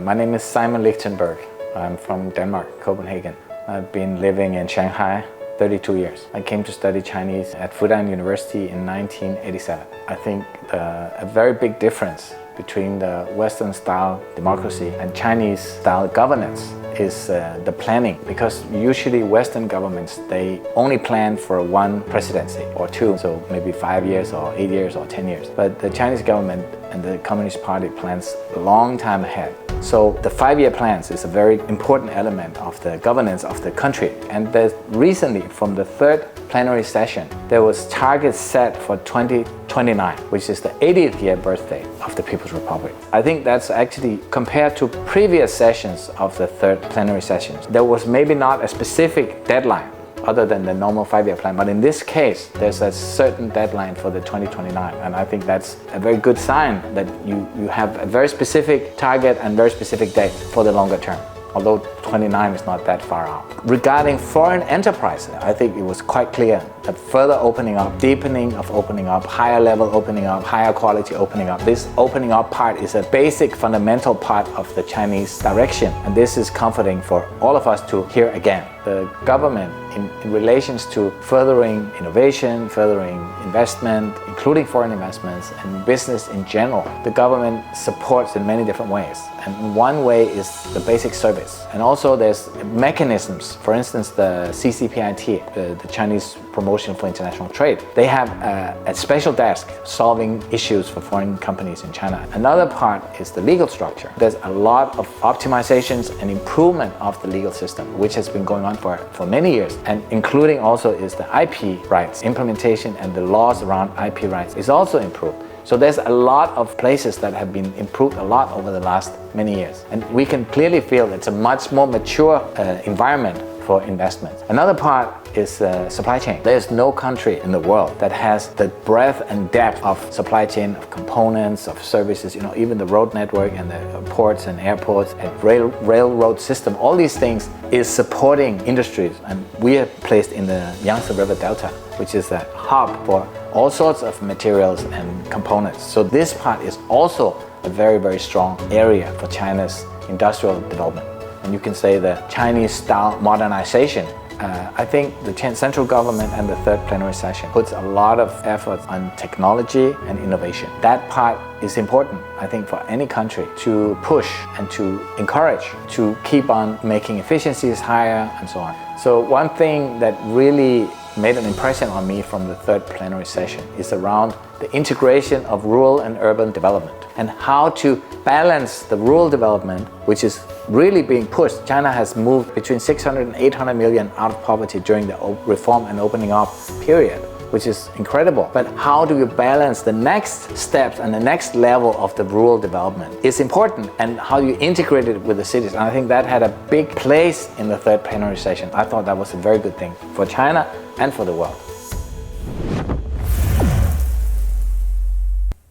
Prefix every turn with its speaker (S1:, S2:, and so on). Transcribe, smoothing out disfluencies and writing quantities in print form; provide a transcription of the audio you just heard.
S1: My name is Simon Lichtenberg. I'm from Denmark, Copenhagen. I've been living in Shanghai 32 years. I came to study Chinese at Fudan University in 1987. I think a very big difference between the Western-style democracy and Chinese-style governance is the planning, because usually Western governments, they only plan for one presidency or two, so maybe 5 years or 8 years or 10 years. But the Chinese government and the Communist Party plans a long time ahead. So the 5-year plans is a very important element of the governance of the country. And recently, from the third plenary session, there was targets set for 2029, which is the 80th year birthday of the People's Republic. I think that's actually, compared to previous sessions of the third plenary sessions, there was maybe not a specific deadline other than the normal 5-year plan. But in this case, there's a certain deadline for the 2029. And I think that's a very good sign that you have a very specific target and very specific date for the longer term, although 29 is not that far out. Regarding foreign enterprise, I think it was quite clear that further opening up, deepening of opening up, higher level opening up, higher quality opening up, this opening up part is a basic fundamental part of the Chinese direction. And this is comforting for all of us to hear again. The government, in relations to furthering innovation, furthering investment, including foreign investments and business in general, the government supports in many different ways. And one way is the basic service. And also there's mechanisms, for instance, the CCPIT, the Chinese Promotion for International Trade. They have a special desk solving issues for foreign companies in China. Another part is the legal structure. There's a lot of optimizations and improvement of the legal system, which has been going on for many years. And including also is the IP rights. Implementation and the laws around IP rights is also improved. So there's a lot of places that have been improved a lot over the last many years. And we can clearly feel it's a much more mature environment for investment. Another part is supply chain. There's no country in the world that has the breadth and depth of supply chain, of components, of services, even the road network and the ports and airports and railroad system. All these things is supporting industries. And we are placed in the Yangtze River Delta, which is a hub for all sorts of materials and components. So this part is also a very, very strong area for China's industrial development. And you can say the Chinese-style modernization. I think the central government and the third plenary session puts a lot of effort on technology and innovation. That part is important, I think, for any country to push and to encourage, to keep on making efficiencies higher and so on. So one thing that really made an impression on me from the third plenary session is around the integration of rural and urban development and how to balance the rural development, which is really being pushed. China has moved between 600 and 800 million out of poverty during the reform and opening up period, which is incredible. But how do you balance the next steps and the next level of the rural development is important, and how you integrate it with the cities. And I think that had a big place in the third plenary session. I thought that was a very good thing for China and for the world.